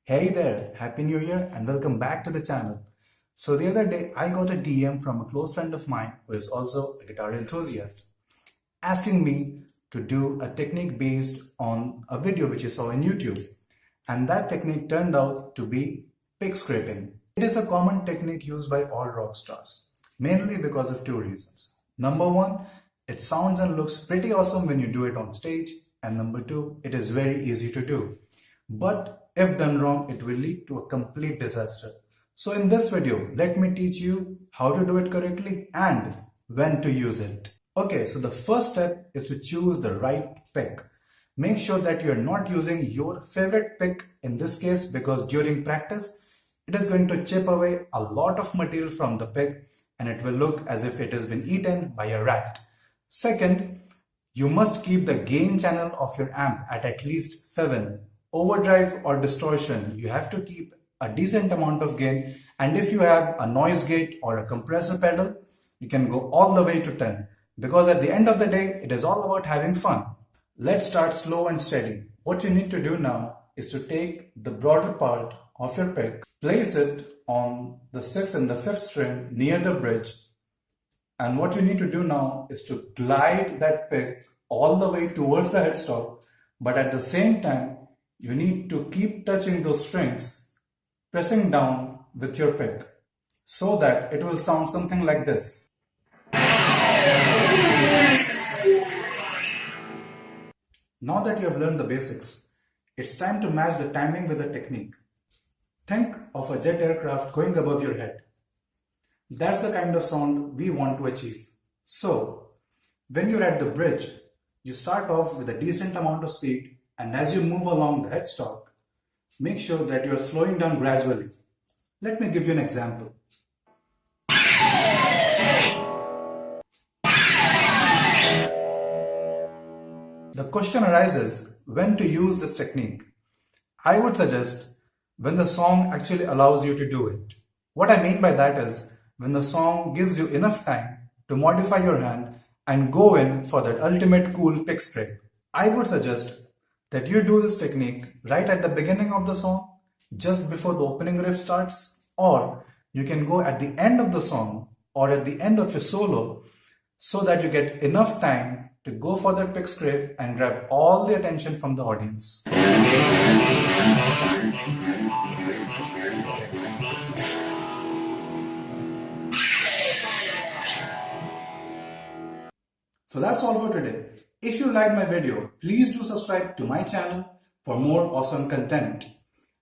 Hey there, Happy New Year and welcome back to the channel. So the other day I got a DM from a close friend of mine who is also a guitar enthusiast asking me to do a technique based on a video which he saw on YouTube, and that technique turned out to be pick scraping. It is a common technique used by all rock stars, mainly because of two reasons. Number one, it sounds and looks pretty awesome when you do it on stage, and number two, it is very easy to do. But if done wrong, it will lead to a complete disaster. So in this video, let me teach you how to do it correctly and when to use it. Okay, so the first step is to choose the right pick. Make sure that you're not using your favorite pick in this case, because during practice, it is going to chip away a lot of material from the pick and it will look as if it has been eaten by a rat. Second, you must keep the gain channel of your amp at least 7. Overdrive or distortion, you have to keep a decent amount of gain, and if you have a noise gate or a compressor pedal, you can go all the way to 10, because at the end of the day, it is all about having fun. Let's start slow and steady. What you need to do now is to take the broader part of your pick, place it on the 6th and the 5th string near the bridge, and what you need to do now is to glide that pick all the way towards the headstock, but at the same time, you need to keep touching those strings, pressing down with your pick, so that it will sound something like this. Now that you have learned the basics, it's time to match the timing with the technique. Think of a jet aircraft going above your head. That's the kind of sound we want to achieve. So, when you're at the bridge, you start off with a decent amount of speed, and as you move along the headstock, make sure that you are slowing down gradually. Let me give you an example. The question arises when to use this technique. I would suggest when the song actually allows you to do it. What I mean by that is when the song gives you enough time to modify your hand and go in for that ultimate cool pick scrape. I would suggest that you do this technique right at the beginning of the song, just before the opening riff starts, or you can go at the end of the song or at the end of your solo, so that you get enough time to go for that pick scrape and grab all the attention from the audience. So that's all for today. If you liked my video, please do subscribe to my channel for more awesome content.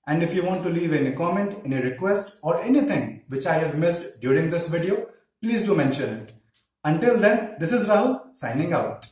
And if you want to leave any comment, any request, or anything which I have missed during this video, please do mention it. Until then, this is Rahul signing out.